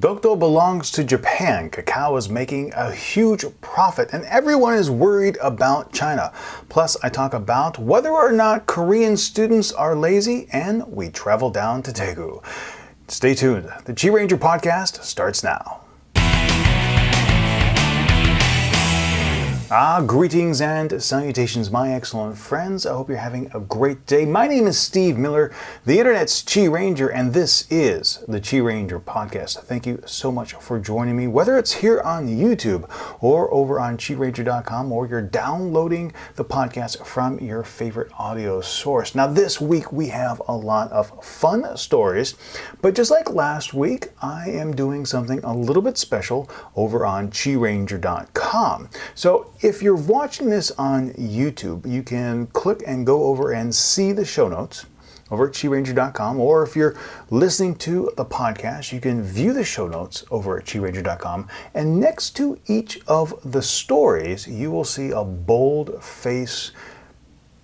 Dokdo belongs to Japan. Kakao is making a huge profit, and everyone is worried about China. Plus, I talk about whether or not Korean students are lazy, and we travel down to Daegu. Stay tuned. The QiRanger Podcast starts now. Greetings and salutations, my excellent friends. I hope you're having a great day. My name is Steve Miller, the internet's QiRanger, and this is the QiRanger Podcast. Thank you so much for joining me, whether it's here on YouTube or over on QiRanger.com, or you're downloading the podcast from your favorite audio source. Now, this week we have a lot of fun stories, but just like last week, I am doing something a little bit special over on QiRanger.com. So if you're watching this on YouTube, you can click and go over and see the show notes over at QiRanger.com, or if you're listening to the podcast, you can view the show notes over at QiRanger.com, and next to each of the stories, you will see a bold-face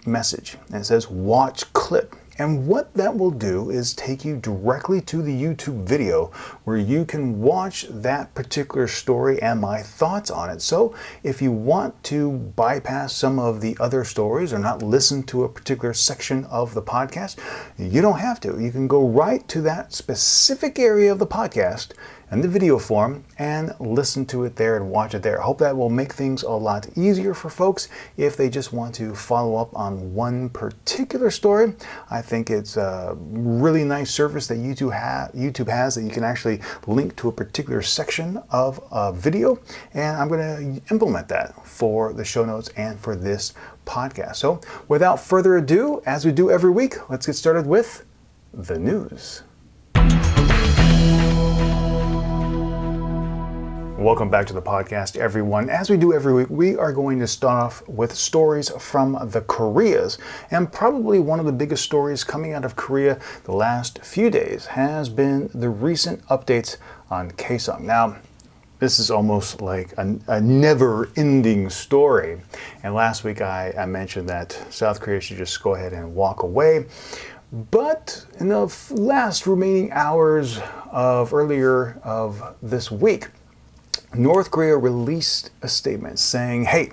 message, and it says watch clip. And what that will do is take you directly to the YouTube video where you can watch that particular story and my thoughts on it. So if you want to bypass some of the other stories or not listen to a particular section of the podcast, you don't have to. You can go right to that specific area of the podcast in the video form and listen to it there and watch it there. I hope that will make things a lot easier for folks if they just want to follow up on one particular story. I think it's a really nice service that YouTube has that you can actually link to a particular section of a video, and I'm going to implement that for the show notes and for this podcast. So without further ado, as we do every week, let's get started with the news. Welcome back to the podcast, everyone. As we do every week, we are going to start off with stories from the Koreas. And probably one of the biggest stories coming out of Korea the last few days has been the recent updates on Kaesong. Now, this is almost like a never-ending story. And last week I mentioned that South Korea should just go ahead and walk away. But in the last remaining hours earlier of this week, North Korea released a statement saying, hey,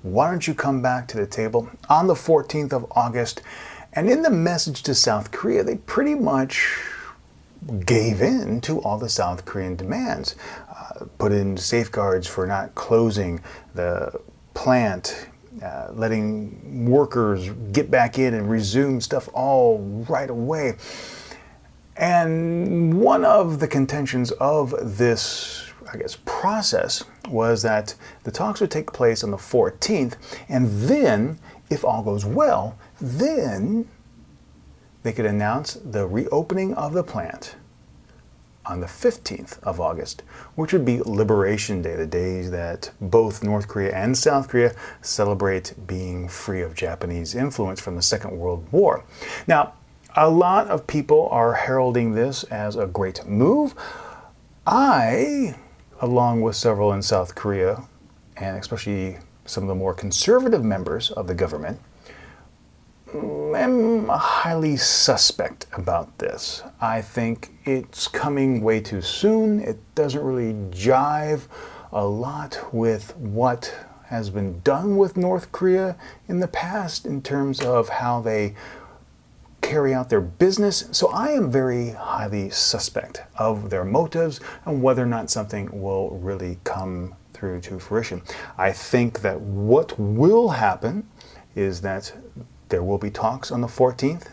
why don't you come back to the table on the 14th of August? And in the message to South Korea, they pretty much gave in to all the South Korean demands, put in safeguards for not closing the plant, letting workers get back in and resume stuff all right away. And one of the contentions of this process was that the talks would take place on the 14th, and then, if all goes well, then they could announce the reopening of the plant on the 15th of August, which would be Liberation Day, the day that both North Korea and South Korea celebrate being free of Japanese influence from the Second World War. Now, a lot of people are heralding this as a great move. I, along with several in South Korea, and especially some of the more conservative members of the government, am highly suspect about this. I think it's coming way too soon. It doesn't really jive a lot with what has been done with North Korea in the past in terms of how they carry out their business. So I am very highly suspect of their motives and whether or not something will really come through to fruition. I think that what will happen is that there will be talks on the 14th.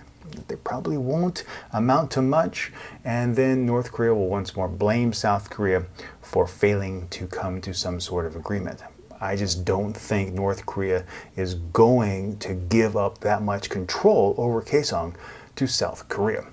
They probably won't amount to much, and then North Korea will once more blame South Korea for failing to come to some sort of agreement. I just don't think North Korea is going to give up that much control over Kaesong to South Korea.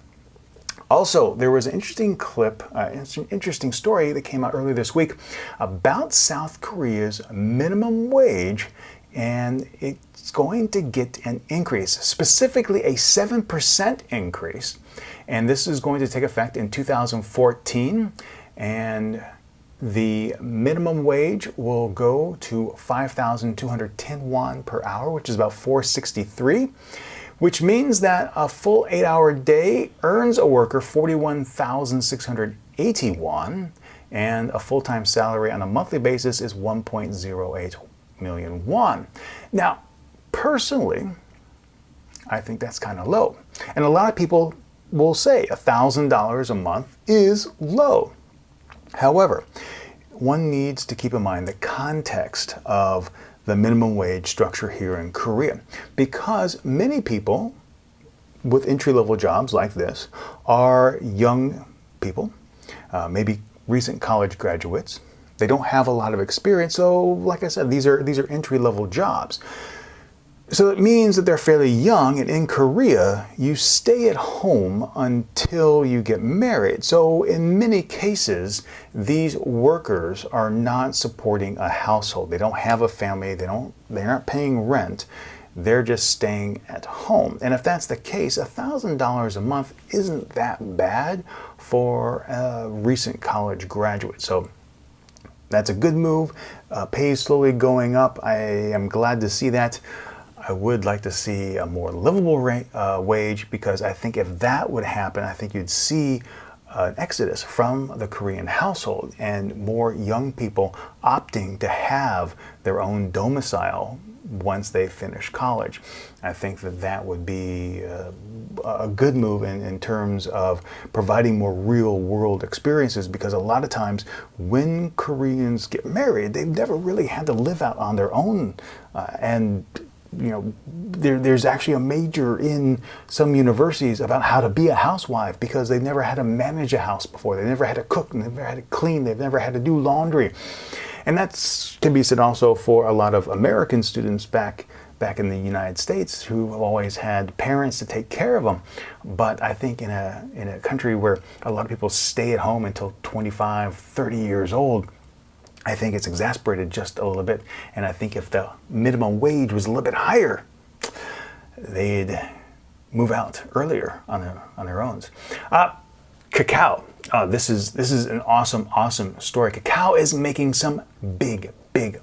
Also, there was an interesting clip, an interesting story that came out earlier this week about South Korea's minimum wage, and it's going to get an increase, specifically a 7% increase. And this is going to take effect in 2014, and the minimum wage will go to 5,210 won per hour, which is about $463, which means that a full 8-hour day earns a worker 41,680 180 won, and a full-time salary on a monthly basis is 1.08 million won. Now, personally, I think that's kind of low. And a lot of people will say $1,000 a month is low. However, one needs to keep in mind the context of the minimum wage structure here in Korea, because many people with entry-level jobs like this are young people, maybe recent college graduates. They don't have a lot of experience, so like I said, these are entry-level jobs. So it means that they're fairly young, and in Korea, you stay at home until you get married. So in many cases, these workers are not supporting a household. They don't have a family, they're not paying rent, they're just staying at home. And if that's the case, $1,000 a month isn't that bad for a recent college graduate. So that's a good move. Pay is slowly going up. I am glad to see that. I would like to see a more livable wage, because I think if that would happen, I think you'd see an exodus from the Korean household and more young people opting to have their own domicile once they finish college. I think that would be a good move in terms of providing more real world experiences, because a lot of times when Koreans get married, they've never really had to live out on their own. And you know, there's actually a major in some universities about how to be a housewife, because they've never had to manage a house before. They've never had to cook, they've never had to clean, they've never had to do laundry. And that can be said also for a lot of American students back in the United States, who have always had parents to take care of them. But I think in a country where a lot of people stay at home until 25, 30 years old, I think it's exasperated just a little bit. And I think if the minimum wage was a little bit higher, they'd move out earlier on their own. Kakao. This is an awesome story. Kakao is making some big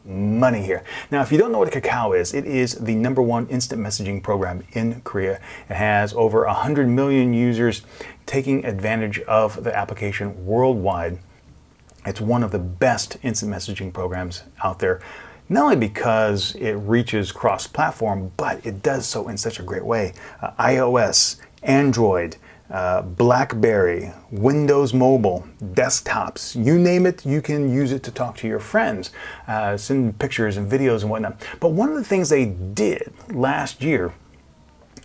money here. Now, if you don't know what Kakao is, it is the #1 instant messaging program in Korea. It has over 100 million users taking advantage of the application worldwide. It's one of the best instant messaging programs out there, not only because it reaches cross-platform, but it does so in such a great way. iOS, Android, BlackBerry, Windows Mobile, desktops, you name it, you can use it to talk to your friends, send pictures and videos and whatnot. But one of the things they did last year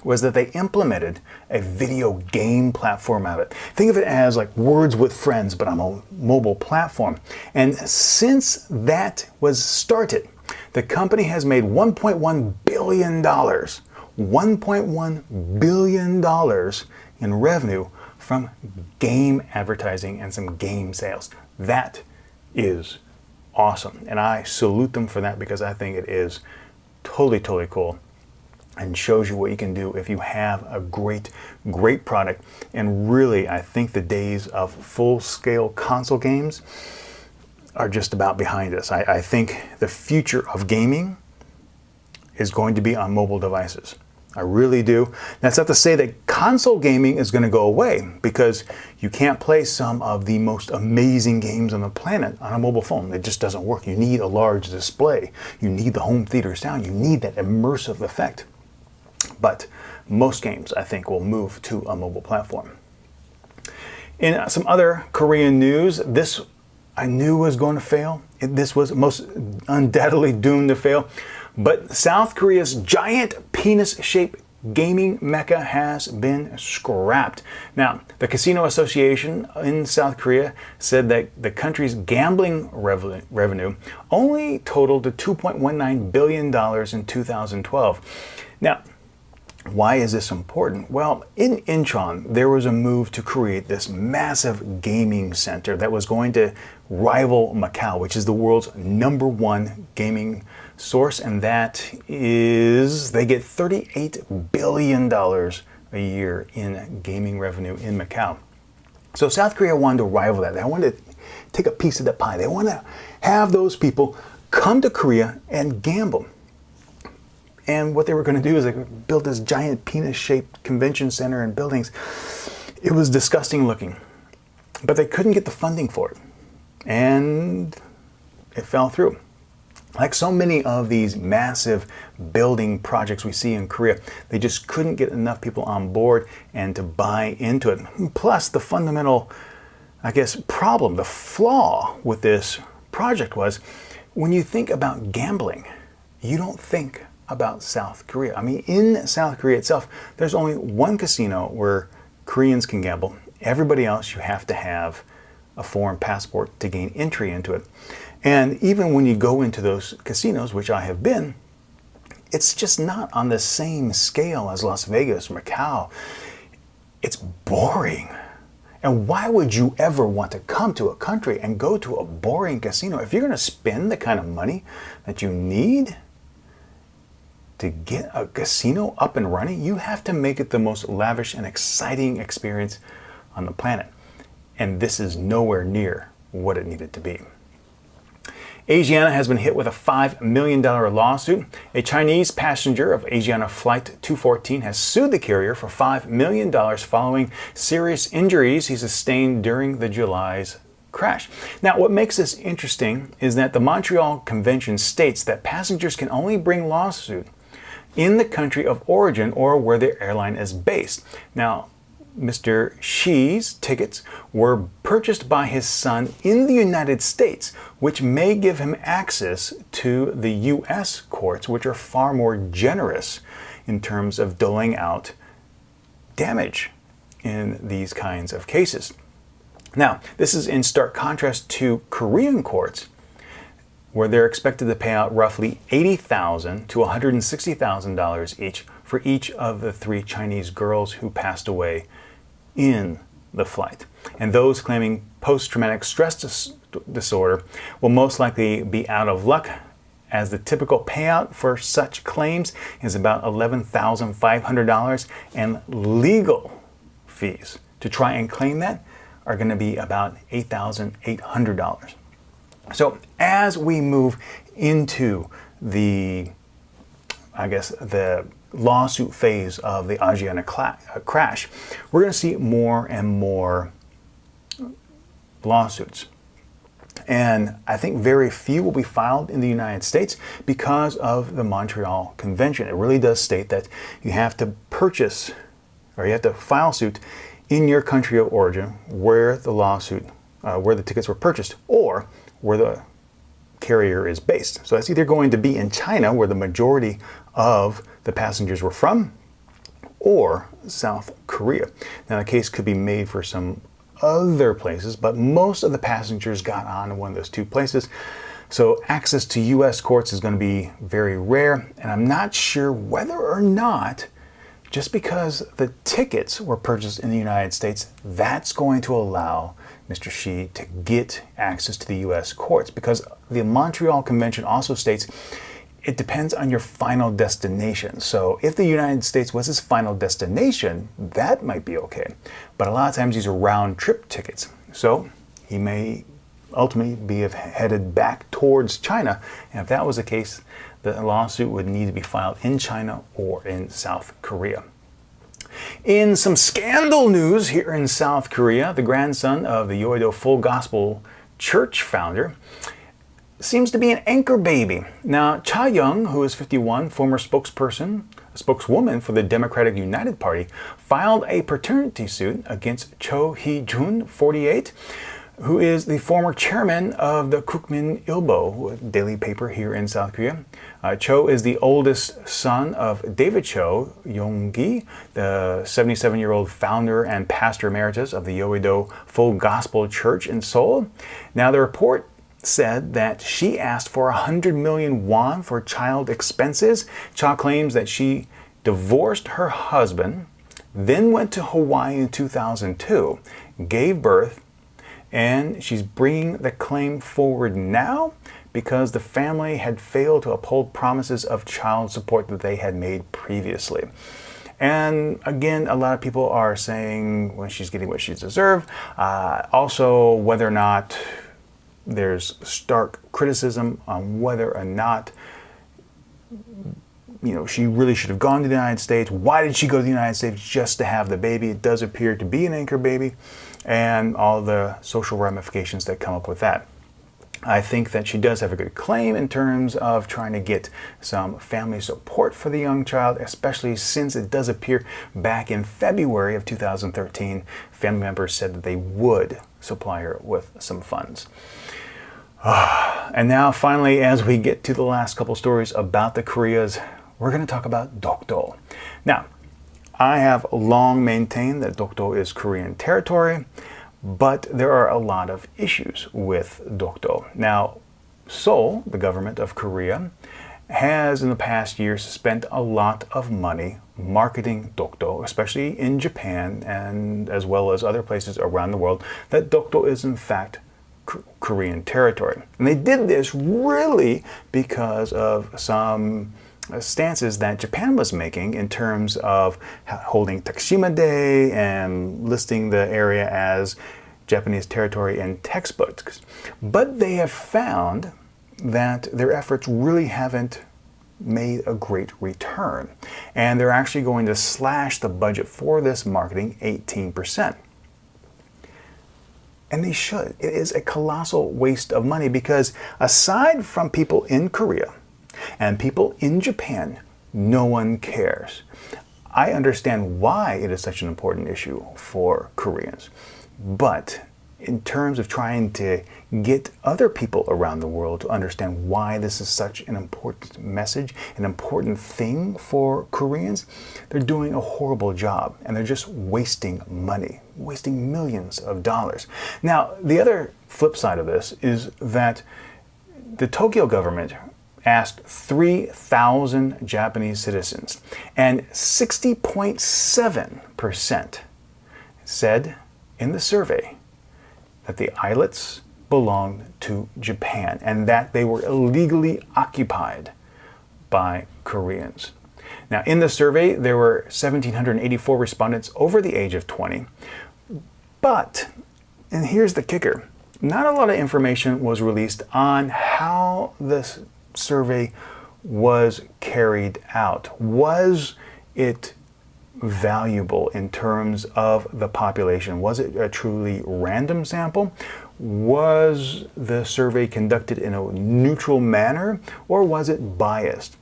was that they implemented a video game platform of it. Think of it as like Words with Friends, but on a mobile platform. And since that was started, the company has made $1.1 billion, $1.1 billion in revenue from game advertising and some game sales. That is awesome. And I salute them for that, because I think it is totally cool, and shows you what you can do if you have a great product. And really, I think the days of full-scale console games are just about behind us. I think the future of gaming is going to be on mobile devices. I really do. That's not to say that console gaming is going to go away, because you can't play some of the most amazing games on the planet on a mobile phone. It just doesn't work. You need a large display. You need the home theater sound. You need that immersive effect. But most games, I think, will move to a mobile platform. In some other Korean news, this I knew was going to fail. This was most undoubtedly doomed to fail. But South Korea's giant penis-shaped gaming mecca has been scrapped. Now, the Casino Association in South Korea said that the country's gambling revenue only totaled $2.19 billion in 2012. Now, why is this important? Well, in Incheon, there was a move to create this massive gaming center that was going to rival Macau, which is the world's #1 gaming source, and that is, they get $38 billion a year in gaming revenue in Macau. So South Korea wanted to rival that. They wanted to take a piece of the pie. They want to have those people come to Korea and gamble. And what they were going to do is they build this giant penis-shaped convention center and buildings. It was disgusting looking. but they couldn't get the funding for it. And it fell through. Like so many of these massive building projects we see in Korea, they just couldn't get enough people on board and to buy into it. Plus, the fundamental, problem, the flaw with this project was when you think about gambling, you don't think about South Korea. I mean, in South Korea itself, there's only one casino where Koreans can gamble. Everybody else, you have to have a foreign passport to gain entry into it. And even when you go into those casinos, which I have been, it's just not on the same scale as Las Vegas or Macau. It's boring. And why would you ever want to come to a country and go to a boring casino? If you're going to spend the kind of money that you need to get a casino up and running, you have to make it the most lavish and exciting experience on the planet. And this is nowhere near what it needed to be. Asiana has been hit with a $5 million lawsuit. A Chinese passenger of Asiana Flight 214 has sued the carrier for $5 million following serious injuries he sustained during the July's crash. Now, what makes this interesting is that the Montreal Convention states that passengers can only bring lawsuit in the country of origin or where the airline is based. Now, Mr. Xi's tickets were purchased by his son in the United States, which may give him access to the U.S. courts, which are far more generous in terms of doling out damage in these kinds of cases. Now, this is in stark contrast to Korean courts, where they're expected to pay out roughly $80,000 to $160,000 each for each of the 3 Chinese girls who passed away in the flight. And those claiming post-traumatic stress disorder will most likely be out of luck, as the typical payout for such claims is about $11,500, and legal fees to try and claim that are going to be about $8,800. So as we move into the lawsuit phase of the Asiana crash, we're going to see more and more lawsuits. And I think very few will be filed in the United States because of the Montreal Convention. It really does state that you have to purchase, or you have to file suit in your country of origin where the lawsuit, where the tickets were purchased, or where the carrier is based. So that's either going to be in China, where the majority of the passengers were from, or South Korea. Now, the case could be made for some other places, but most of the passengers got on one of those 2 places. So access to U.S. courts is going to be very rare, and I'm not sure whether or not, just because the tickets were purchased in the United States, that's going to allow Mr. Xi to get access to the U.S. courts, because the Montreal Convention also states it depends on your final destination. So if the United States was his final destination, that might be okay. But a lot of times these are round trip tickets. So he may ultimately be headed back towards China. And if that was the case, the lawsuit would need to be filed in China or in South Korea. In some scandal news here in South Korea, the grandson of the Yoido Full Gospel Church founder seems to be an anchor baby. Now, Cha Young, who is 51, former spokeswoman for the Democratic United Party, filed a paternity suit against Cho Hee-jun, 48, who is the former chairman of the Kukmin Ilbo, a daily paper here in South Korea. Cho is the oldest son of David Cho Yong-gi, the 77-year-old founder and pastor emeritus of the Yoido Full Gospel Church in Seoul. Now, the report said that she asked for 100 million won for child expenses. Cha claims that she divorced her husband, then went to Hawaii in 2002, gave birth, and she's bringing the claim forward now because the family had failed to uphold promises of child support that they had made previously. And again, a lot of people are saying, well, she's getting what she's deserved. Also, whether or not there's stark criticism on whether or not, she really should have gone to the United States. Why did she go to the United States just to have the baby? It does appear to be an anchor baby. and all the social ramifications that come up with that. I think that she does have a good claim in terms of trying to get some family support for the young child, especially since it does appear back in February of 2013, family members said that they would supply her with some funds. And now finally, as we get to the last couple stories about the Koreas, we're going to talk about Dokdo. Now, I have long maintained that Dokdo is Korean territory, but there are a lot of issues with Dokdo. Now, Seoul, the government of Korea, has in the past years spent a lot of money marketing Dokdo, especially in Japan and as well as other places around the world, that Dokdo is in fact Korean territory. And they did this really because of some stances that Japan was making in terms of holding Takeshima Day and listing the area as Japanese territory in textbooks. But they have found that their efforts really haven't made a great return. And they're actually going to slash the budget for this marketing 18%. And they should. It is a colossal waste of money because aside from people in Korea and people in Japan, no one cares. I understand why it is such an important issue for Koreans. But in terms of trying to get other people around the world to understand why this is such an important message, an important thing for Koreans, they're doing a horrible job and they're just wasting money, wasting millions of dollars. Now, the other flip side of this is that the Tokyo government asked 3,000 Japanese citizens, and 60.7% said in the survey that the islets belonged to Japan and that they were illegally occupied by Koreans. Now, in the survey, there were 1,784 respondents over the age of 20, but, and here's the kicker, not a lot of information was released on how this survey was carried out. Was it valuable in terms of the population? Was it a truly random sample? Was the survey conducted in a neutral manner, or was it biased?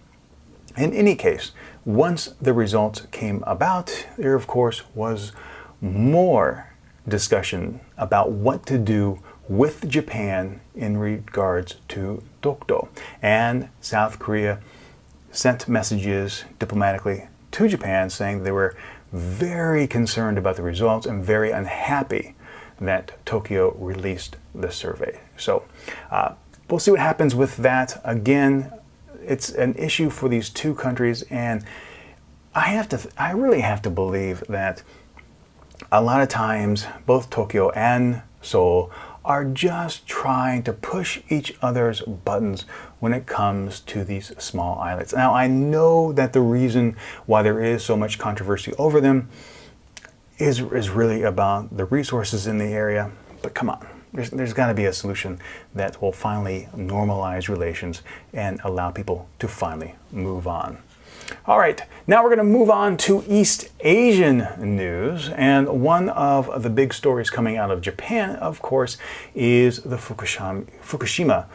In any case, once the results came about, there of course was more discussion about what to do with Japan in regards to Dokdo. And South Korea sent messages diplomatically to Japan saying they were very concerned about the results and very unhappy that Tokyo released the survey. So we'll see what happens with that. Again, it's an issue for these two countries, and I really have to believe that a lot of times both Tokyo and Seoul are just trying to push each other's buttons when it comes to these small islets. Now, I know that the reason why there is so much controversy over them is really about the resources in the area, but come on. There's got to be a solution that will finally normalize relations and allow people to finally move on. All right, now we're going to move on to East Asian news, and one of the big stories coming out of Japan, of course, is the Fukushima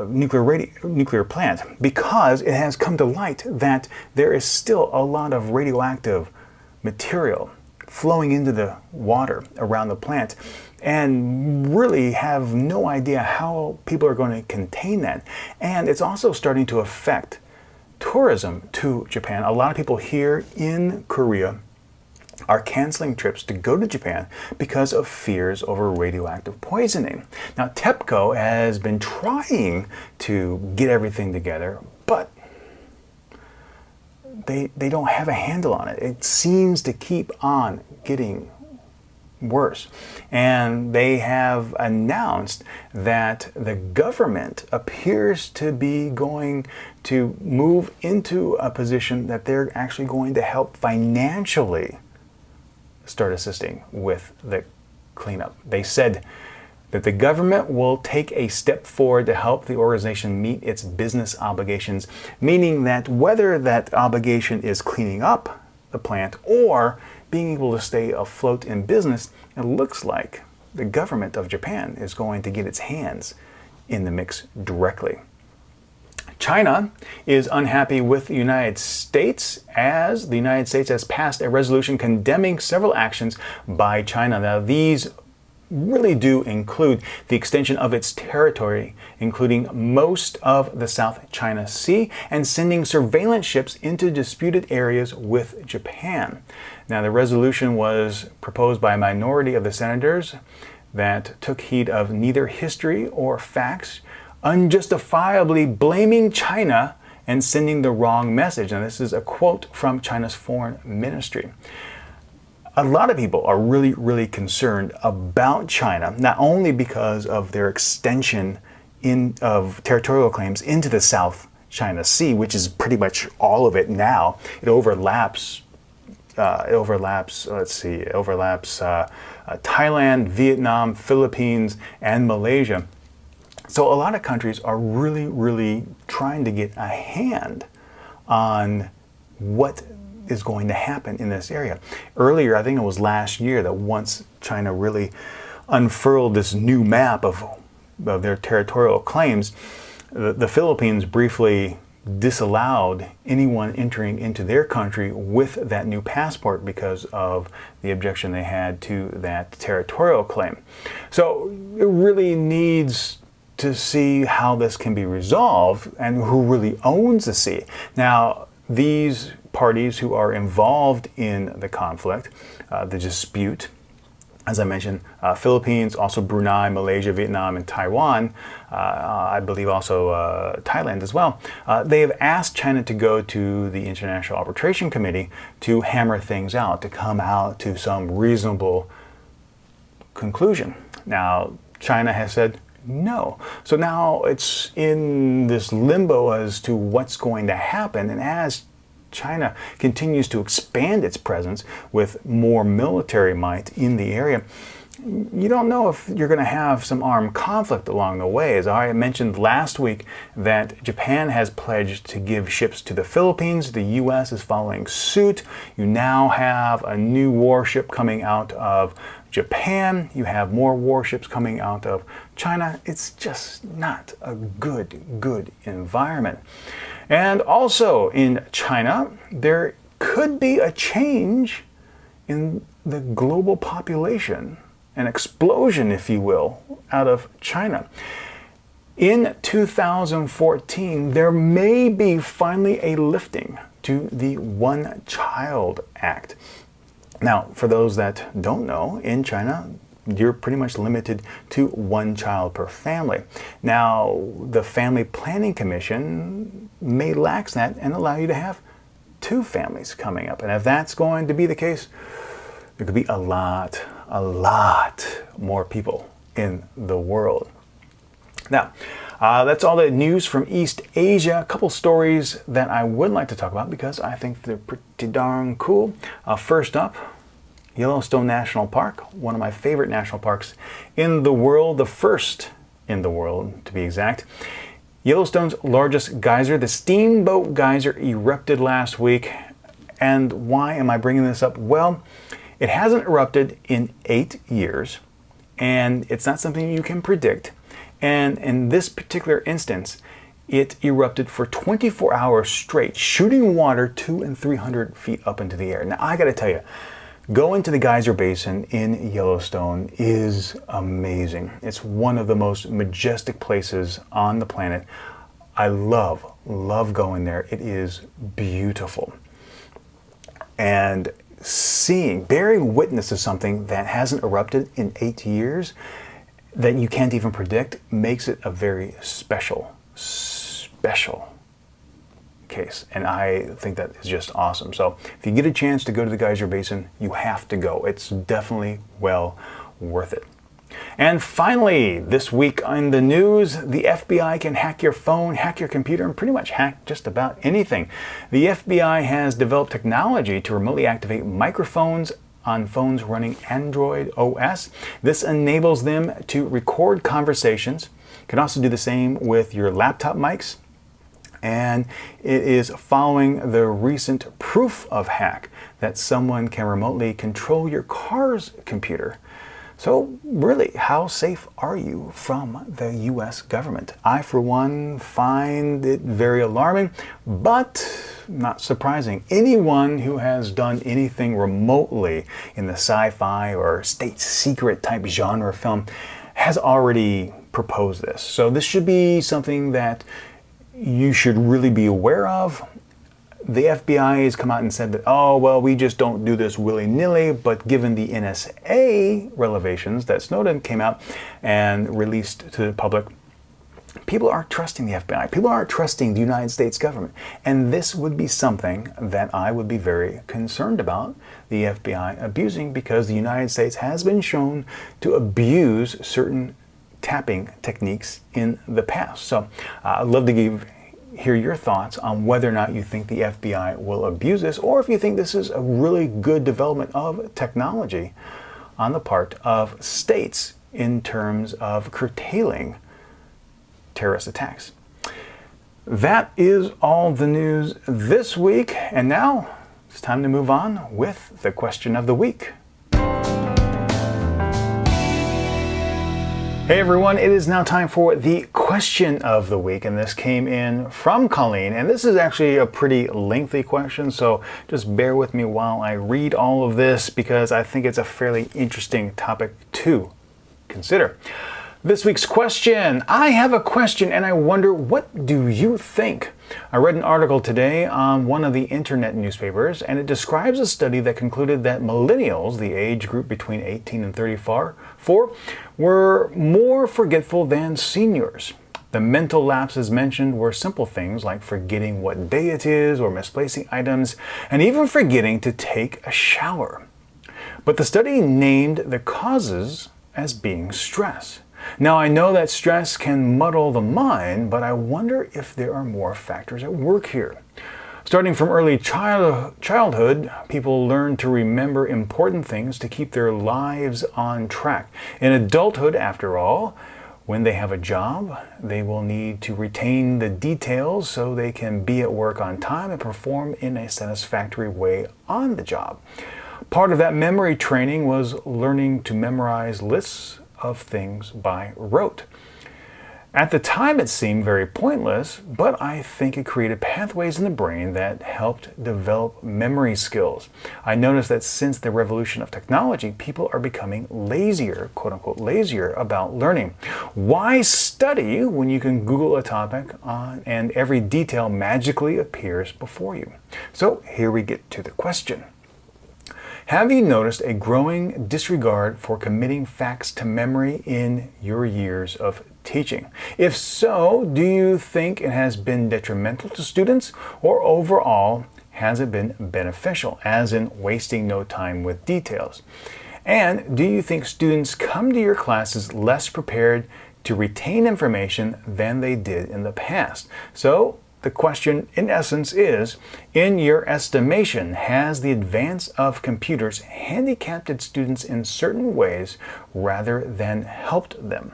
nuclear plant, because it has come to light that there is still a lot of radioactive material flowing into the water around the plant, and really have no idea how people are going to contain that. And it's also starting to affect tourism to Japan. A lot of people here in Korea are canceling trips to go to Japan because of fears over radioactive poisoning. Now, TEPCO has been trying to get everything together, but they don't have a handle on it. It seems to keep on getting worse. And they have announced that the government appears to be going to move into a position that they're actually going to help financially start assisting with the cleanup. They said that the government will take a step forward to help the organization meet its business obligations, meaning that whether that obligation is cleaning up the plant or being able to stay afloat in business, it looks like the government of Japan is going to get its hands in the mix directly. China is unhappy with the United States as the United States has passed a resolution condemning several actions by China. Now, these really do include the extension of its territory, including most of the South China Sea, and sending surveillance ships into disputed areas with Japan. Now, the resolution was proposed by a minority of the senators that took heed of neither history or facts, unjustifiably blaming China and sending the wrong message. And this is a quote from China's foreign ministry. A lot of people are really, really concerned about China, not only because of their extension of territorial claims into the South China Sea, which is pretty much all of it now. It overlaps Thailand, Vietnam, Philippines, and Malaysia. So a lot of countries are really, really trying to get a hand on what is going to happen in this area. Earlier, I think it was last year, that once China really unfurled this new map of their territorial claims, the Philippines briefly disallowed anyone entering into their country with that new passport because of the objection they had to that territorial claim. So it really needs to see how this can be resolved and who really owns the sea. Now, these parties who are involved in the conflict, the dispute, as I mentioned, Philippines, also Brunei, Malaysia, Vietnam, and Taiwan, I believe also Thailand as well, they have asked China to go to the International Arbitration Committee to hammer things out, to come out to some reasonable conclusion. Now, China has said no. So now it's in this limbo as to what's going to happen. And as China continues to expand its presence with more military might in the area, you don't know if you're going to have some armed conflict along the way. As I mentioned last week, that Japan has pledged to give ships to the Philippines. The U.S. is following suit. You now have a new warship coming out of Japan. You have more warships coming out of China. It's just not a good environment. And also in China, there could be a change in the global population, an explosion, if you will, out of China. In 2014, there may be finally a lifting to the One Child Act. Now, for those that don't know, in China, you're pretty much limited to one child per family. Now, the Family Planning Commission may lax that and allow you to have two families coming up. And if that's going to be the case, there could be a lot more people in the world. Now, that's all the news from East Asia. A couple stories that I would like to talk about because I think they're pretty darn cool. First up, Yellowstone National Park, one of my favorite national parks in the world, the first in the world to be exact. Yellowstone's largest geyser, the Steamboat Geyser, erupted last week. And why am I bringing this up? Well, it hasn't erupted in 8 years, and it's not something you can predict. And in this particular instance, it erupted for 24 hours straight, shooting water 200 and 300 feet up into the air. Now, I gotta tell you, going to the geyser basin in Yellowstone is amazing. It's one of the most majestic places on the planet. I love going there. It is beautiful. And bearing witness to something that hasn't erupted in 8 years, that you can't even predict, makes it a very special case. And I think that is just awesome. So if you get a chance to go to the geyser basin, you have to go. It's definitely well worth it. And finally, this week in the news, the FBI can hack your phone, hack your computer, and pretty much hack just about anything. The FBI has developed technology to remotely activate microphones on phones running Android OS. This enables them to record conversations. You can also do the same with your laptop mics. And it is following the recent proof of hack that someone can remotely control your car's computer. So really, how safe are you from the US government? I, for one, find it very alarming, but not surprising. Anyone who has done anything remotely in the sci-fi or state secret type genre film has already proposed this. So this should be something that you should really be aware of. The FBI has come out and said that, oh, well, we just don't do this willy-nilly, but given the NSA revelations that Snowden came out and released to the public, people aren't trusting the FBI. People aren't trusting the United States government. And this would be something that I would be very concerned about the FBI abusing, because the United States has been shown to abuse certain tapping techniques in the past. So I'd love to hear your thoughts on whether or not you think the FBI will abuse this, or if you think this is a really good development of technology on the part of states in terms of curtailing terrorist attacks. That is all the news this week, and now it's time to move on with the question of the week. Hey everyone, it is now time for the question of the week, and this came in from Colleen, and this is actually a pretty lengthy question, so just bear with me while I read all of this, because I think it's a fairly interesting topic to consider. This week's question: I have a question and I wonder, what do you think? I read an article today on one of the internet newspapers, and it describes a study that concluded that millennials, the age group between 18 and 34, were more forgetful than seniors. The mental lapses mentioned were simple things like forgetting what day it is or misplacing items, and even forgetting to take a shower. But the study named the causes as being stress. Now, I know that stress can muddle the mind, but I wonder if there are more factors at work here. Starting from early childhood, people learn to remember important things to keep their lives on track. In adulthood, after all, when they have a job, they will need to retain the details so they can be at work on time and perform in a satisfactory way on the job. Part of that memory training was learning to memorize lists of things by rote. At the time, it seemed very pointless, but I think it created pathways in the brain that helped develop memory skills. I noticed that since the revolution of technology, people are becoming lazier, quote unquote, lazier about learning. Why study when you can Google a topic and every detail magically appears before you? So here we get to the question. Have you noticed a growing disregard for committing facts to memory in your years of teaching? If so, do you think it has been detrimental to students, or overall has it been beneficial, as in wasting no time with details? And do you think students come to your classes less prepared to retain information than they did in the past? So, the question, in essence, is, in your estimation, has the advance of computers handicapped students in certain ways rather than helped them?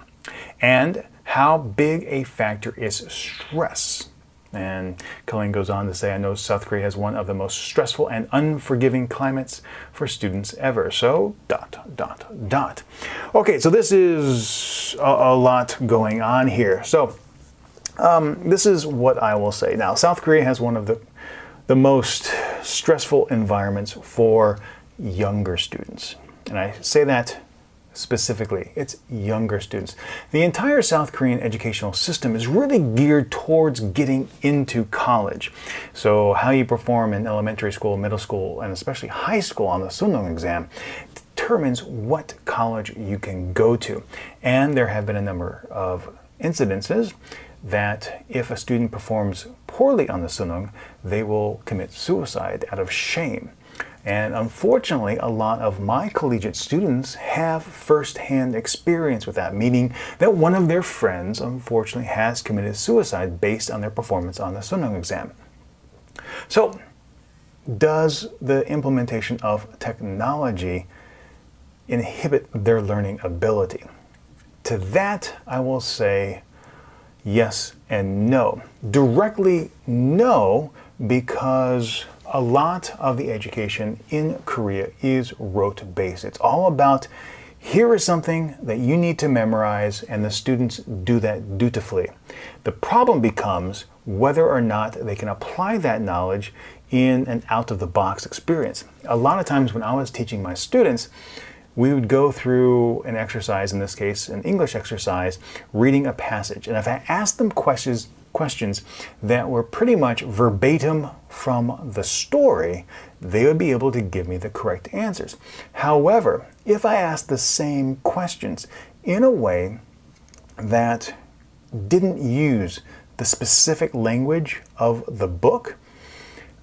And how big a factor is stress? And Colleen goes on to say, I know South Korea has one of the most stressful and unforgiving climates for students ever. So, ... Okay, so this is a lot going on here. So, this is what I will say. Now, South Korea has one of the most stressful environments for younger students. And I say that specifically. It's younger students. The entire South Korean educational system is really geared towards getting into college. So how you perform in elementary school, middle school, and especially high school on the Suneung exam determines what college you can go to. And there have been a number of incidences that if a student performs poorly on the Suneung, they will commit suicide out of shame. And unfortunately, a lot of my collegiate students have first-hand experience with that, meaning that one of their friends, unfortunately, has committed suicide based on their performance on the Suneung exam. So, does the implementation of technology inhibit their learning ability? To that, I will say yes and no. Directly, no, because a lot of the education in Korea is rote-based. It's all about, here is something that you need to memorize, and the students do that dutifully. The problem becomes whether or not they can apply that knowledge in an out-of-the-box experience. A lot of times when I was teaching my students, we would go through an exercise, in this case, an English exercise, reading a passage. And if I asked them questions that were pretty much verbatim from the story, they would be able to give me the correct answers. However, if I asked the same questions in a way that didn't use the specific language of the book,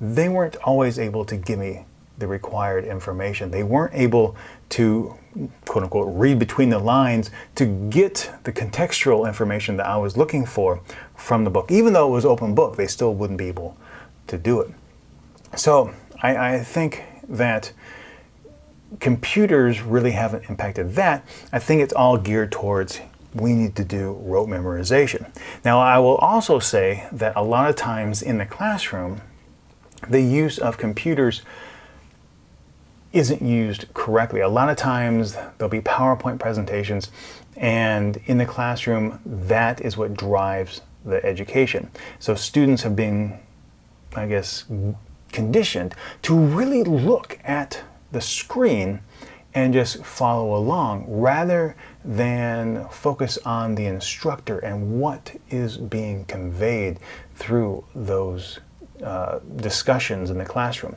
they weren't always able to give me the required information. They weren't able to, quote unquote, read between the lines to get the contextual information that I was looking for from the book. Even though it was open book, they still wouldn't be able to do it. So I think that computers really haven't impacted that. I think it's all geared towards, we need to do rote memorization. Now, I will also say that a lot of times in the classroom, the use of computers isn't used correctly. A lot of times there'll be PowerPoint presentations, and in the classroom, that is what drives the education. So students have been, I guess, conditioned to really look at the screen and just follow along rather than focus on the instructor and what is being conveyed through those discussions in the classroom.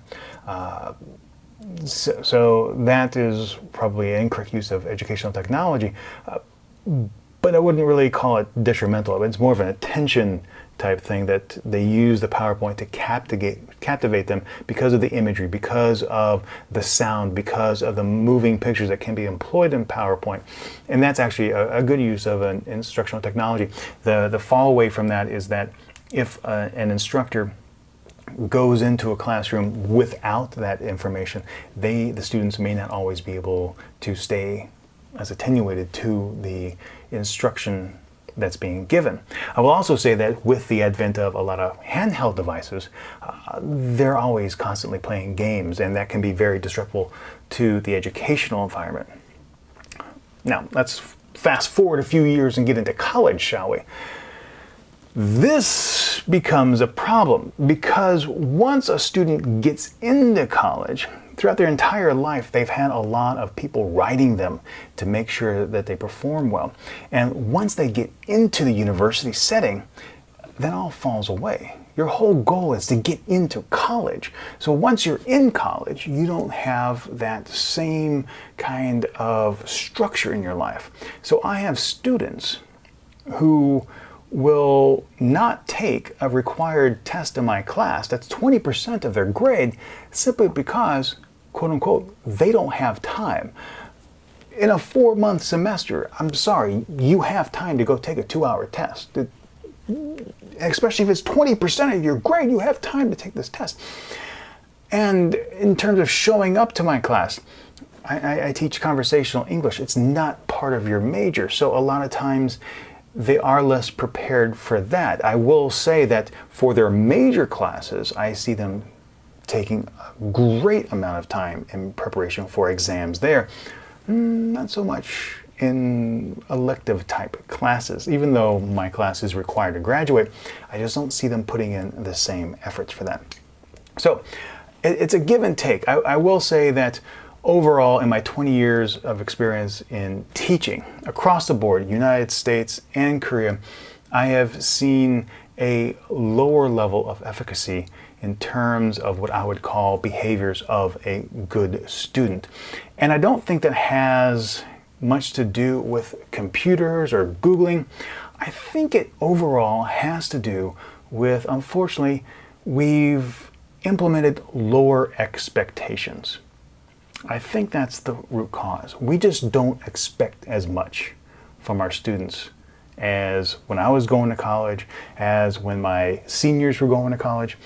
So that is probably an incorrect use of educational technology, but I wouldn't really call it detrimental. It's more of an attention type thing that they use the PowerPoint to captivate them because of the imagery, because of the sound, because of the moving pictures that can be employed in PowerPoint. And that's actually a good use of an instructional technology. The fall away from that is that if an instructor goes into a classroom without that information, the students may not always be able to stay as attenuated to the instruction that's being given. I will also say that with the advent of a lot of handheld devices, they're always constantly playing games, and that can be very disruptive to the educational environment. Now, let's fast forward a few years and get into college, shall we? This becomes a problem because once a student gets into college, throughout their entire life, they've had a lot of people writing them to make sure that they perform well. And once they get into the university setting, that all falls away. Your whole goal is to get into college. So once you're in college, you don't have that same kind of structure in your life. So I have students who will not take a required test in my class, that's 20% of their grade, simply because, quote unquote, they don't have time. In a 4-month semester, I'm sorry, you have time to go take a 2-hour test. Especially if it's 20% of your grade, you have time to take this test. And in terms of showing up to my class, I teach conversational English. It's not part of your major, so a lot of times they are less prepared for that. I will say that for their major classes, I see them taking a great amount of time in preparation for exams there. Not so much in elective type classes. Even though my class is required to graduate, I just don't see them putting in the same efforts for that. So it's a give and take. I will say that overall, in my 20 years of experience in teaching across the board, United States and Korea, I have seen a lower level of efficacy in terms of what I would call behaviors of a good student. And I don't think that has much to do with computers or Googling. I think it overall has to do with, unfortunately, we've implemented lower expectations. I think that's the root cause. We just don't expect as much from our students as when I was going to college, as when my seniors were going to college.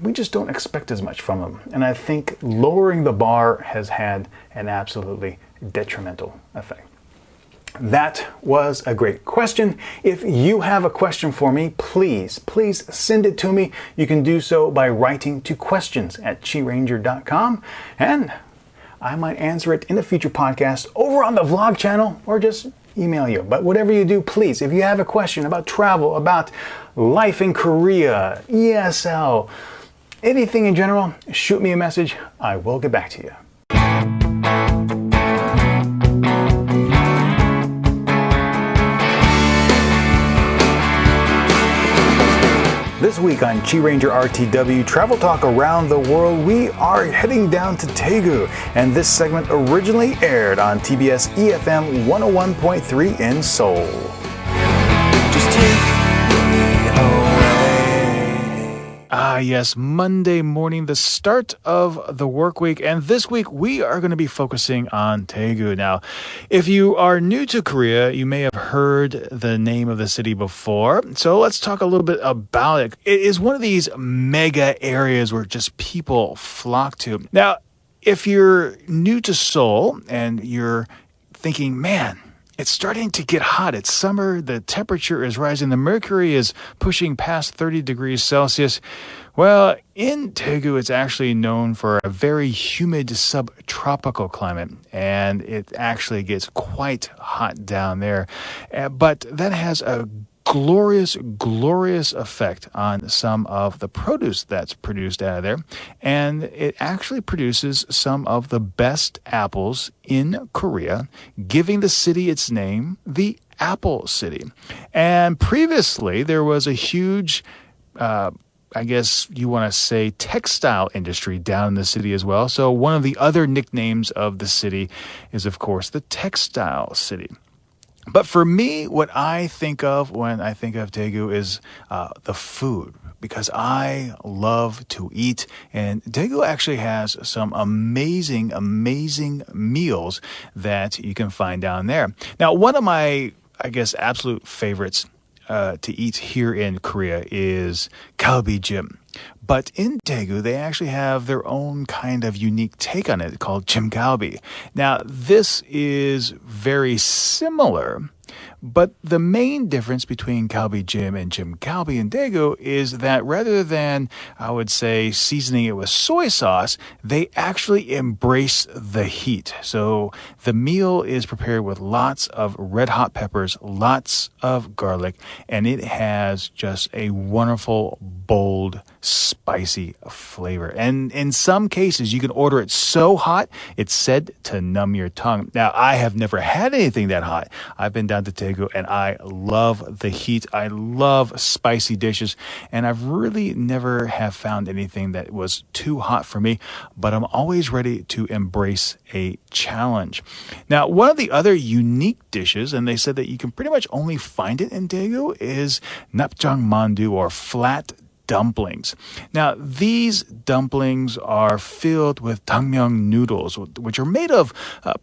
We just don't expect as much from them. And I think lowering the bar has had an absolutely detrimental effect. That was a great question. If you have a question for me, please send it to me. You can do so by writing to questions@QiRanger.com, and I might answer it in a future podcast over on the vlog channel or just email you. But whatever you do, please, if you have a question about travel, about life in Korea, ESL, anything in general, shoot me a message. I will get back to you. This week on QiRanger RTW Travel Talk Around the World, we are heading down to Daegu, and this segment originally aired on TBS EFM 101.3 in Seoul. Just take me away. Yes, Monday morning, the start of the work week, and this week we are going to be focusing on Daegu. Now, if you are new to Korea, you may have heard the name of the city before, so let's talk a little bit about it. It is one of these mega areas where just people flock to. Now, if you're new to Seoul and you're thinking, man, it's starting to get hot. It's summer. The temperature is rising. The mercury is pushing past 30 degrees Celsius. Well, in Daegu, it's actually known for a very humid subtropical climate, and it actually gets quite hot down there. But that has a glorious effect on some of the produce that's produced out of there. And it actually produces some of the best apples in Korea, giving the city its name, the Apple City. And previously, there was a huge I guess you want to say textile industry down in the city as well. So one of the other nicknames of the city is, of course, the Textile City. But for me, what I think of when I think of Daegu is the food, because I love to eat, and Daegu actually has some amazing meals that you can find down there. Now, one of my, I guess, absolute favorites to eat here in Korea is galbijjim. But in Daegu, they actually have their own kind of unique take on it called jjimgalbi. Now, this is very similar, but the main difference between galbijjim and jjimgalbi in Daegu is that rather than, I would say, seasoning it with soy sauce, they actually embrace the heat. So the meal is prepared with lots of red hot peppers, lots of garlic, and it has just a wonderful, bold, spicy flavor. And in some cases, you can order it so hot, it's said to numb your tongue. Now, I have never had anything that hot. I've been down to Daegu, and I love the heat. I love spicy dishes, and I've really never have found anything that was too hot for me, but I'm always ready to embrace a challenge. Now, one of the other unique dishes, and they said that you can pretty much only find it in Daegu, is napjang mandu, or flat dumplings. Now, these dumplings are filled with dangmyeon noodles, which are made of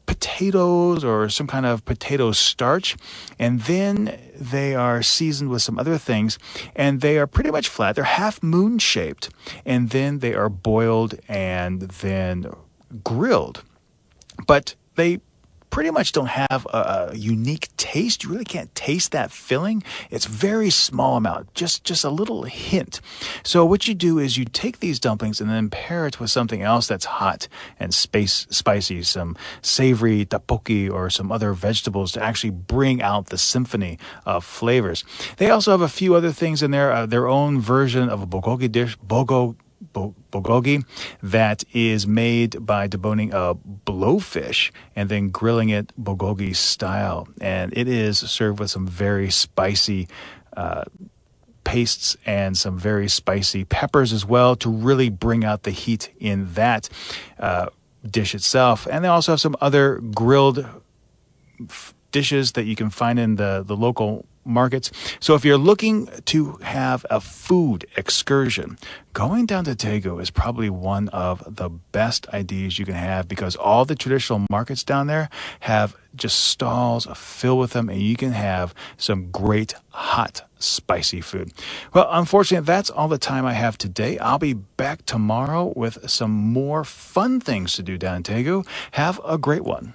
potatoes or some kind of potato starch, and then they are seasoned with some other things, and they are pretty much flat. They're half moon shaped, and then they are boiled and then grilled. But they pretty much don't have a unique taste. You really can't taste that filling. It's very small amount, just a little hint. So what you do is you take these dumplings and then pair it with something else that's hot and spicy, some savory tteokbokki or some other vegetables to actually bring out the symphony of flavors. They also have a few other things in there, their own version of a bulgogi dish, bulgogi, that is made by deboning a blowfish and then grilling it bulgogi style. And it is served with some very spicy pastes and some very spicy peppers as well to really bring out the heat in that dish itself. And they also have some other grilled dishes that you can find in the local markets. So if you're looking to have a food excursion, going down to Daegu is probably one of the best ideas you can have, because all the traditional markets down there have just stalls filled with them, and you can have some great hot spicy food. Well, unfortunately, that's all the time I have today. I'll be back tomorrow with some more fun things to do down in Daegu. Have a great one.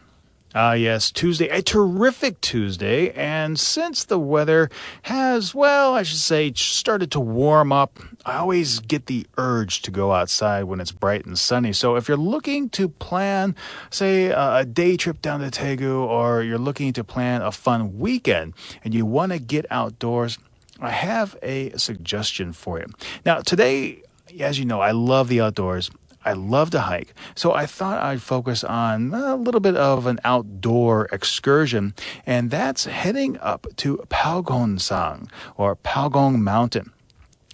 Yes, Tuesday, a terrific Tuesday. And since the weather has, well, I should say, started to warm up, I always get the urge to go outside when it's bright and sunny. So if you're looking to plan, say, a day trip down to Daegu, or you're looking to plan a fun weekend and you want to get outdoors, I have a suggestion for you. Now, today, as you know, I love the outdoors. I love to hike, so I thought I'd focus on a little bit of an outdoor excursion, and that's heading up to Palgonsang, or Palgong Mountain.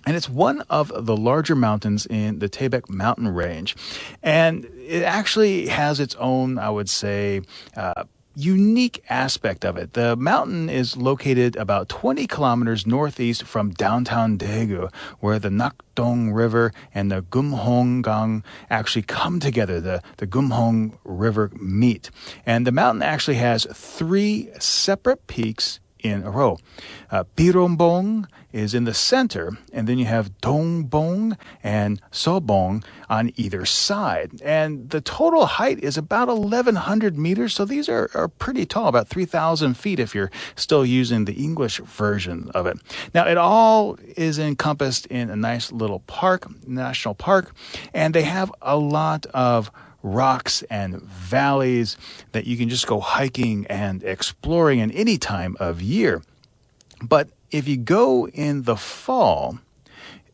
And it's one of the larger mountains in the Taebaek mountain range. And it actually has its own, I would say, unique aspect of it. The mountain is located about 20 kilometers northeast from downtown Daegu, where the Nakdong River and the Gumhong-gang actually come together. The Gumhong River meet. And the mountain actually has 3 separate peaks in a row. Birombong is in the center, and then you have Dongbong and Sobong on either side. And the total height is about 1,100 meters, so these are pretty tall, about 3,000 feet if you're still using the English version of it. Now, it all is encompassed in a nice little park, national park, and they have a lot of rocks and valleys that you can just go hiking and exploring in any time of year. But if you go in the fall,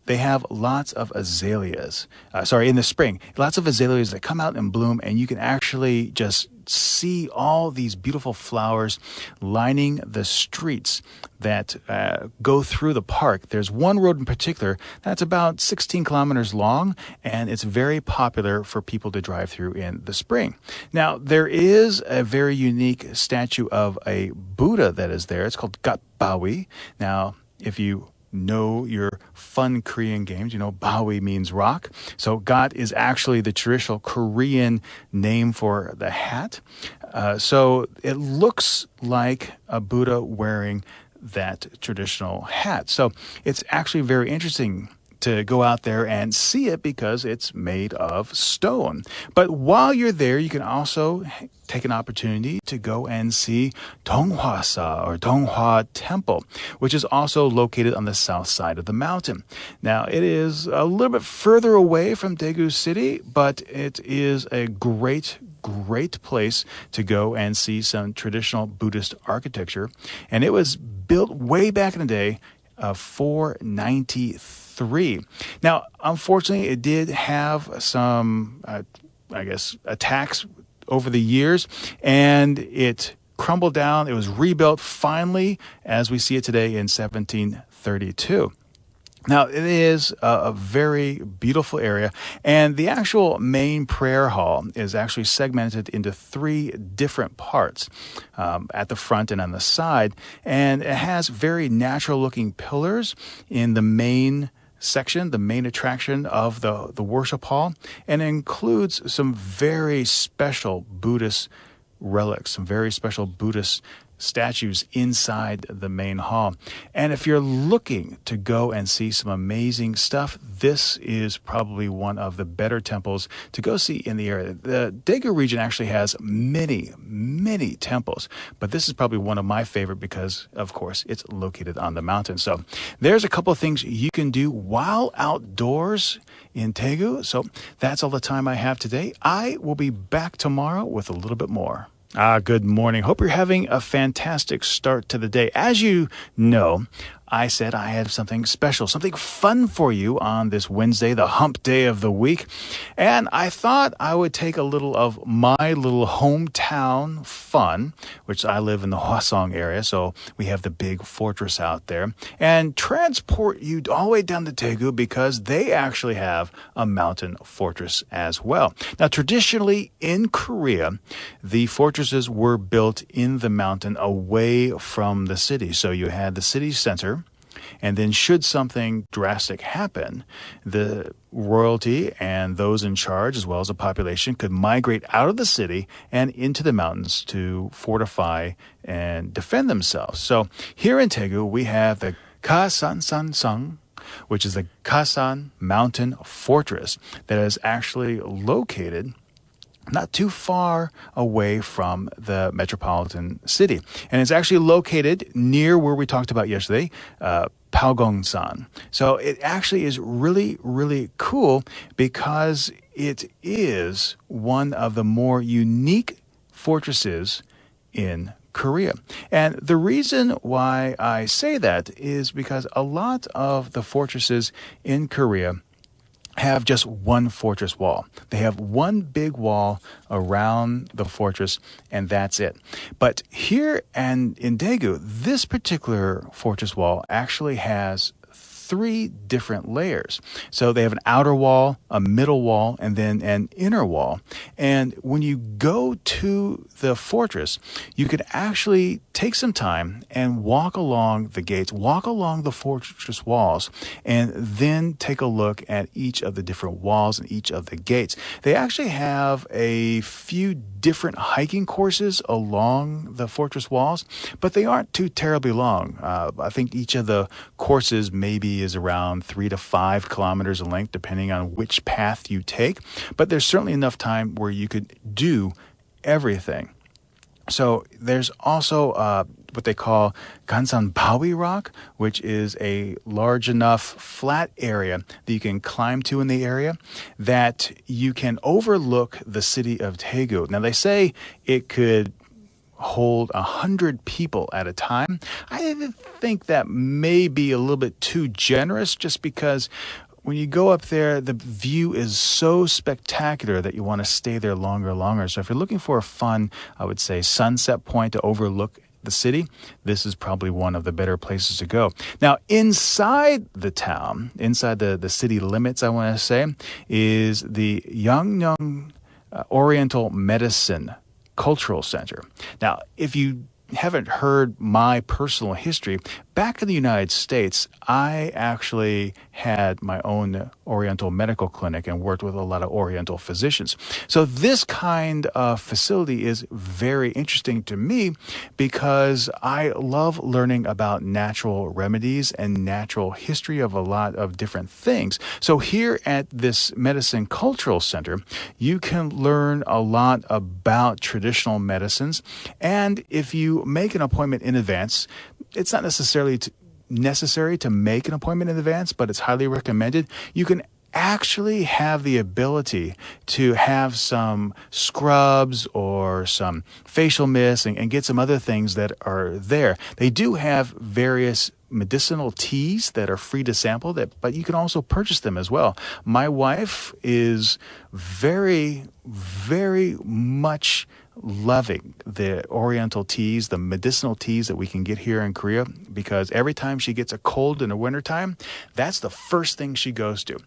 they have lots of azaleas. In the spring, lots of azaleas that come out and bloom, and you can actually just see all these beautiful flowers lining the streets that go through the park. There's one road in particular that's about 16 kilometers long, and it's very popular for people to drive through in the spring. Now, there is a very unique statue of a Buddha that is there. It's called Gatbawi. Now, if you know your fun Korean games, you know Bawi means rock. So Gat is actually the traditional Korean name for the hat. So it looks like a Buddha wearing that traditional hat. So it's actually very interesting to go out there and see it because it's made of stone. But while you're there, you can also take an opportunity to go and see Donghwasa, or Donghwa Temple, which is also located on the south side of the mountain. Now, it is a little bit further away from Daegu City, but it is a great place to go and see some traditional Buddhist architecture. And it was built way back in the day of 493. Now, unfortunately, it did have some, attacks over the years, and it crumbled down. It was rebuilt finally, as we see it today, in 1732. Now, it is a very beautiful area, and the actual main prayer hall is actually segmented into 3 different parts at the front and on the side, and it has very natural-looking pillars in the main section, the main attraction of the worship hall, and it includes some very special Buddhist relics, some very special Buddhist statues inside the main hall. And if you're looking to go and see some amazing stuff, this is probably one of the better temples to go see in the area. The Daegu region actually has many, many temples, but this is probably one of my favorite because, of course, it's located on the mountain. So there's a couple of things you can do while outdoors in Daegu. So that's all the time I have today. I will be back tomorrow with a little bit more. Good morning. Hope you're having a fantastic start to the day. As you know, I said I had something special, something fun for you on this Wednesday, the hump day of the week. And I thought I would take a little of my little hometown fun, which I live in the Hwasong area, so we have the big fortress out there, and transport you all the way down to Daegu because they actually have a mountain fortress as well. Now, traditionally in Korea, the fortresses were built in the mountain away from the city. So you had the city center, and then should something drastic happen, the royalty and those in charge, as well as the population, could migrate out of the city and into the mountains to fortify and defend themselves. So here in Daegu, we have the Kaesong, which is the Kasan Mountain Fortress that is actually located not too far away from the metropolitan city. And it's actually located near where we talked about yesterday, Palgongsan. So it actually is really, really cool because it is one of the more unique fortresses in Korea. And the reason why I say that is because a lot of the fortresses in Korea have just one fortress wall. They have one big wall around the fortress, and that's it. But here and in Daegu, this particular fortress wall actually has 3 different layers. So they have an outer wall, a middle wall, and then an inner wall. And when you go to the fortress, you could actually take some time and walk along the gates, walk along the fortress walls, and then take a look at each of the different walls and each of the gates. They actually have a few different hiking courses along the fortress walls, but they aren't too terribly long. I think each of the courses maybe is around 3 to 5 kilometers in length, depending on which path you take. But there's certainly enough time where you could do everything. So there's also what they call Gansanbawi Rock, which is a large enough flat area that you can climb to in the area that you can overlook the city of Daegu. Now, they say it could hold 100 people at a time. I think that may be a little bit too generous, just because when you go up there, the view is so spectacular that you want to stay there longer and longer. So if you're looking for a fun, I would say, sunset point to overlook the city, this is probably one of the better places to go. Now, inside the town, inside the city limits, I want to say, is the Yangneung Oriental Medicine Cultural Center. Now, if you haven't heard my personal history, back in the United States, I actually had my own Oriental medical clinic and worked with a lot of Oriental physicians. So this kind of facility is very interesting to me because I love learning about natural remedies and natural history of a lot of different things. So here at this Medicine Cultural Center, you can learn a lot about traditional medicines. And if you make an appointment in advance, it's not necessarily necessary to make an appointment in advance, but it's highly recommended. You can actually have the ability to have some scrubs or some facial mist and get some other things that are there. They do have various medicinal teas that are free to sample, but you can also purchase them as well. My wife is very, very much loving the Oriental teas, the medicinal teas that we can get here in Korea, because every time she gets a cold in the wintertime, that's the first thing she goes to.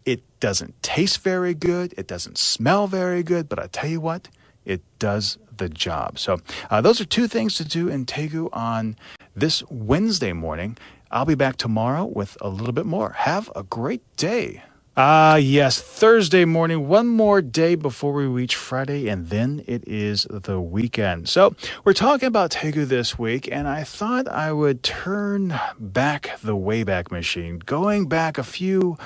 It doesn't taste very good. It doesn't smell very good, but I tell you what, it does the job. So those are 2 things to do in Daegu on this Wednesday morning. I'll be back tomorrow with a little bit more. Have a great day. Yes, Thursday morning, one more day before we reach Friday, and then it is the weekend. So we're talking about Daegu this week, and I thought I would turn back the Wayback Machine, going back a few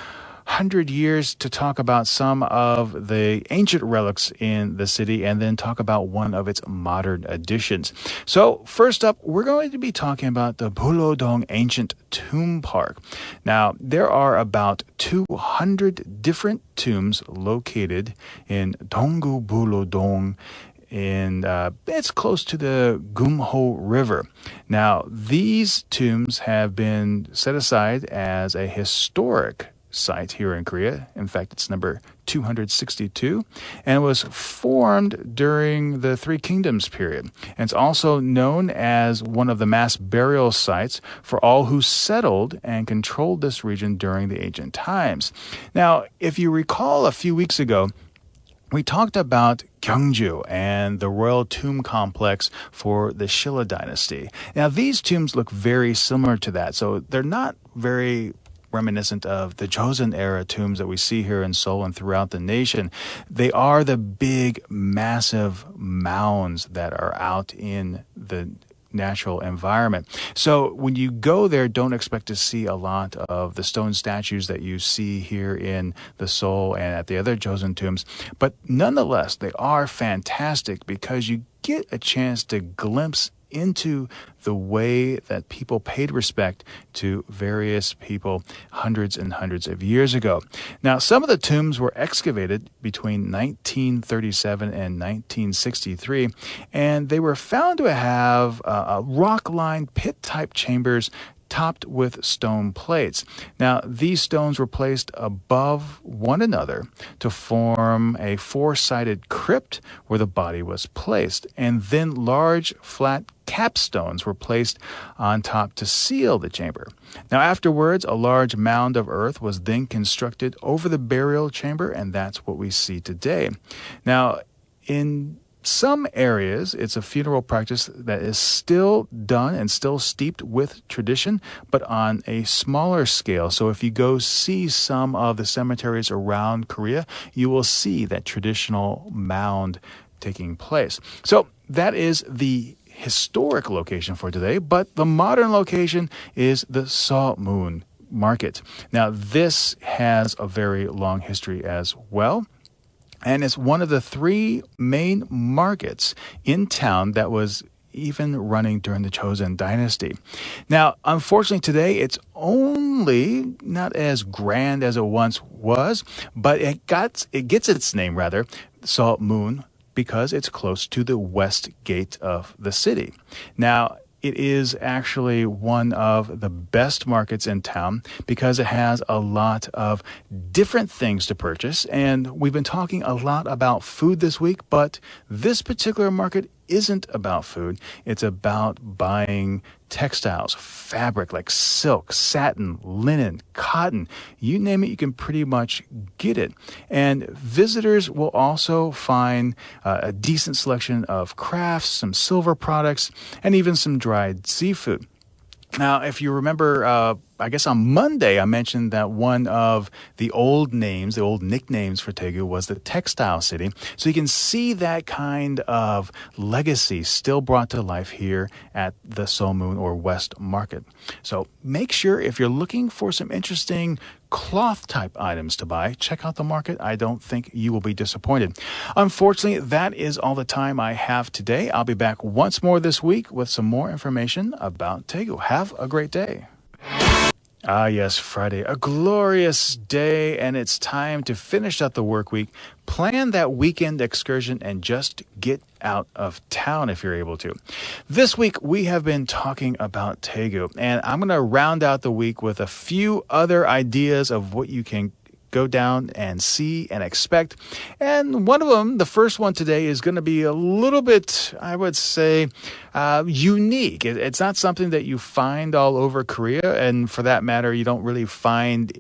100 years to talk about some of the ancient relics in the city and then talk about one of its modern additions. So first up, we're going to be talking about the Bulodong Ancient Tomb Park. Now, there are about 200 different tombs located in Donggu Bulodong, and it's close to the Gumho River. Now, these tombs have been set aside as a historic site here in Korea. In fact, it's number 262, and it was formed during the Three Kingdoms period. And it's also known as one of the mass burial sites for all who settled and controlled this region during the ancient times. Now, if you recall a few weeks ago, we talked about Gyeongju and the royal tomb complex for the Shilla dynasty. Now, these tombs look very similar to that, so they're not very reminiscent of the Joseon era tombs that we see here in Seoul and throughout the nation. They are the big, massive mounds that are out in the natural environment. So when you go there, don't expect to see a lot of the stone statues that you see here in the Seoul and at the other Joseon tombs. But nonetheless, they are fantastic because you get a chance to glimpse into the way that people paid respect to various people hundreds and hundreds of years ago. Now, some of the tombs were excavated between 1937 and 1963, and they were found to have rock-lined pit-type chambers topped with stone plates. Now, these stones were placed above one another to form a four-sided crypt where the body was placed, and then large flat capstones were placed on top to seal the chamber. Now, afterwards, a large mound of earth was then constructed over the burial chamber, and that's what we see today. Now, in some areas, it's a funeral practice that is still done and still steeped with tradition, but on a smaller scale. So if you go see some of the cemeteries around Korea, you will see that traditional mound taking place. So that is the historic location for today, but the modern location is the Seomun Market. Now, this has a very long history as well. And it's one of the three main markets in town that was even running during the Joseon dynasty. Now, unfortunately today, it's only not as grand as it once was, but it gets its name, Seomun, because it's close to the west gate of the city. Now, it is actually one of the best markets in town because it has a lot of different things to purchase. And we've been talking a lot about food this week, but this particular market isn't about food. It's about buying textiles, fabric like silk, satin, linen, cotton. You name it, you can pretty much get it. And visitors will also find a decent selection of crafts, some silver products, and even some dried seafood. Now, if you remember, I guess on Monday, I mentioned that one of the old nicknames for Daegu was the Textile City. So you can see that kind of legacy still brought to life here at the Seomun or West Market. So make sure if you're looking for some interesting cloth type items to buy, check out the market. I don't think you will be disappointed. Unfortunately, that is all the time I have today. I'll be back once more this week with some more information about Daegu. Have a great day. Ah, yes, Friday, a glorious day, and it's time to finish up the work week, plan that weekend excursion, and just get out of town if you're able to. This week, we have been talking about Daegu, and I'm going to round out the week with a few other ideas of what you can go down and see and expect. And one of them, the first one today, is going to be a little bit, I would say, unique. It's not something that you find all over Korea, and for that matter, you don't really find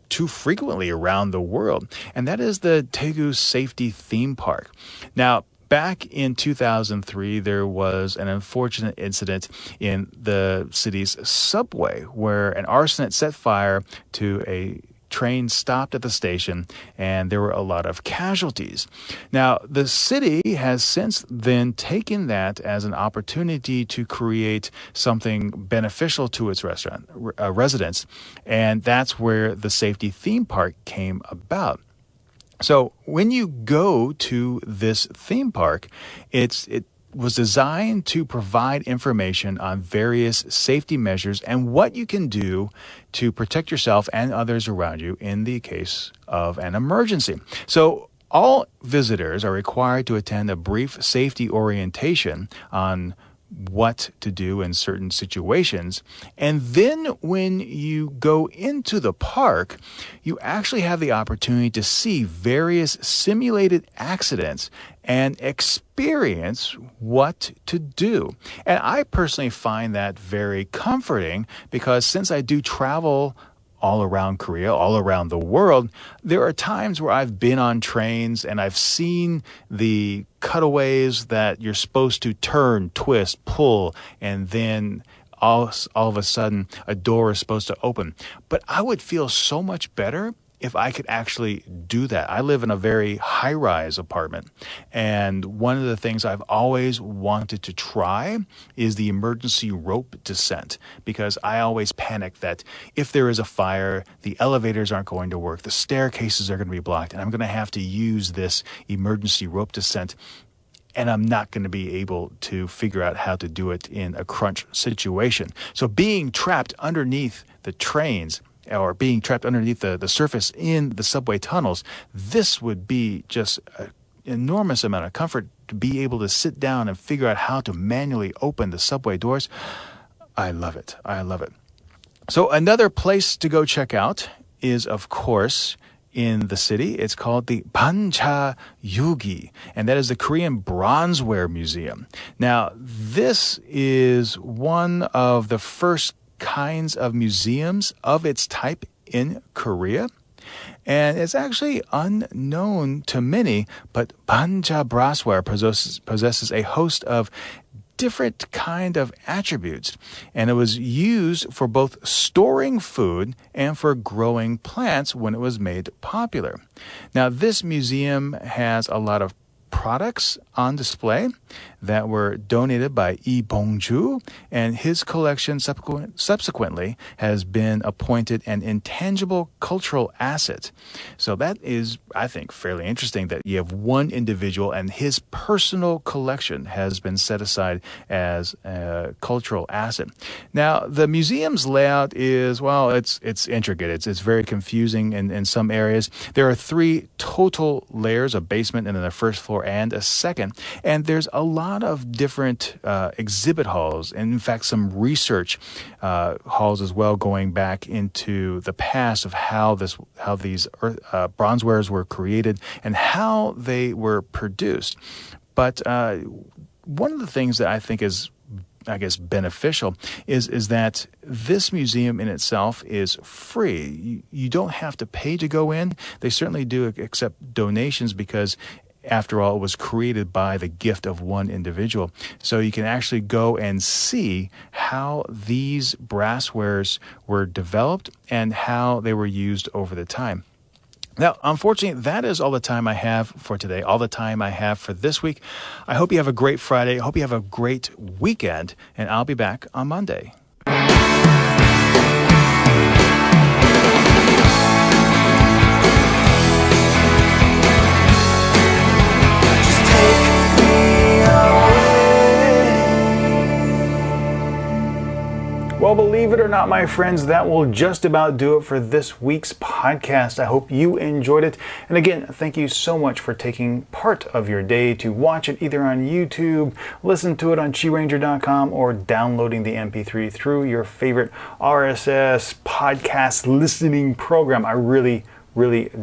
too frequently around the world. And that is the Daegu Safety Theme Park. Now, back in 2003, there was an unfortunate incident in the city's subway where an arsonist set fire to a train stopped at the station, and there were a lot of casualties. Now, the city has since then taken that as an opportunity to create something beneficial to its residents, and that's where the safety theme park came about. So when you go to this theme park, it was designed to provide information on various safety measures and what you can do to protect yourself and others around you in the case of an emergency. So all visitors are required to attend a brief safety orientation on what to do in certain situations. And then when you go into the park, you actually have the opportunity to see various simulated accidents and experience what to do. And I personally find that very comforting because since I do travel all around Korea, all around the world, there are times where I've been on trains and I've seen the cutaways that you're supposed to turn, twist, pull, and then all of a sudden a door is supposed to open. But I would feel so much better if I could actually do that. I live in a very high-rise apartment, and one of the things I've always wanted to try is the emergency rope descent, because I always panic that if there is a fire, the elevators aren't going to work, the staircases are going to be blocked, and I'm going to have to use this emergency rope descent, and I'm not going to be able to figure out how to do it in a crunch situation. So being trapped underneath the trains, or being trapped underneath the surface in the subway tunnels, this would be just an enormous amount of comfort to be able to sit down and figure out how to manually open the subway doors. I love it. I love it. So another place to go check out is, of course, in the city. It's called the Bancha Yugi, and that is the Korean Bronzeware Museum. Now, this is one of the first kinds of museums of its type in Korea. And it's actually unknown to many, but Bancha Brassware possesses a host of different kind of attributes, and it was used for both storing food and for growing plants when it was made popular. Now, this museum has a lot of products on display that were donated by Lee Bong-ju, and his collection subsequently has been appointed an intangible cultural asset. So that is, I think, fairly interesting that you have one individual and his personal collection has been set aside as a cultural asset. Now, the museum's layout is, well, it's intricate. It's very confusing in some areas. There are 3 total layers, a basement and then a first floor and a second. And there's a lot of different exhibit halls, and in fact some research halls as well, going back into the past of how these bronzewares were created and how they were produced. But one of the things that I think is, I guess, beneficial is that this museum in itself is free. You don't have to pay to go in. They certainly do accept donations because, after all, it was created by the gift of one individual. So you can actually go and see how these brasswares were developed and how they were used over the time. Now, unfortunately, that is all the time I have for today, all the time I have for this week. I hope you have a great Friday. I hope you have a great weekend, and I'll be back on Monday. Well, believe it or not, my friends, that will just about do it for this week's podcast. I hope you enjoyed it. And again, thank you so much for taking part of your day to watch it either on YouTube, listen to it on QiRanger.com, or downloading the MP3 through your favorite RSS podcast listening program. I really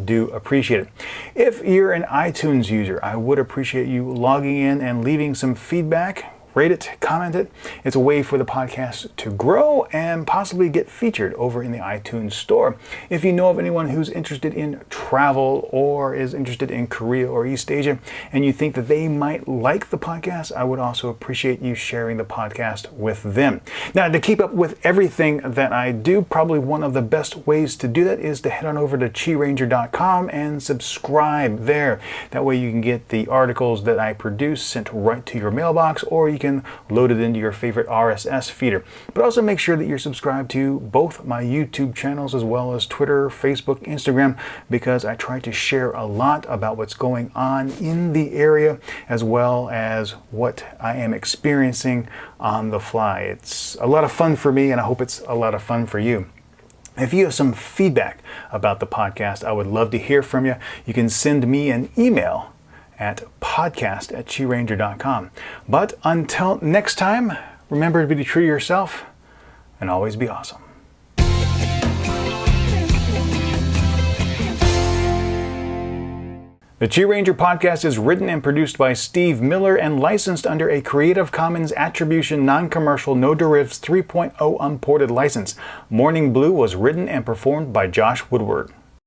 do appreciate it. If you're an iTunes user, I would appreciate you logging in and leaving some feedback. Rate it, comment it. It's a way for the podcast to grow and possibly get featured over in the iTunes store. If you know of anyone who's interested in travel or is interested in Korea or East Asia and you think that they might like the podcast, I would also appreciate you sharing the podcast with them. Now, to keep up with everything that I do, probably one of the best ways to do that is to head on over to QiRanger.com and subscribe there. That way you can get the articles that I produce sent right to your mailbox, or you can load it into your favorite RSS feeder. But also make sure that you're subscribed to both my YouTube channels as well as Twitter, Facebook, Instagram, because I try to share a lot about what's going on in the area as well as what I am experiencing on the fly. It's a lot of fun for me, and I hope it's a lot of fun for you. If you have some feedback about the podcast, I would love to hear from you. You can send me an email at podcast@QiRanger.com. But until next time, remember to be true to yourself and always be awesome. The QiRanger Podcast is written and produced by Steve Miller and licensed under a Creative Commons Attribution Non-Commercial No Derivatives 3.0 Unported license. Morning Blue was written and performed by Josh Woodward.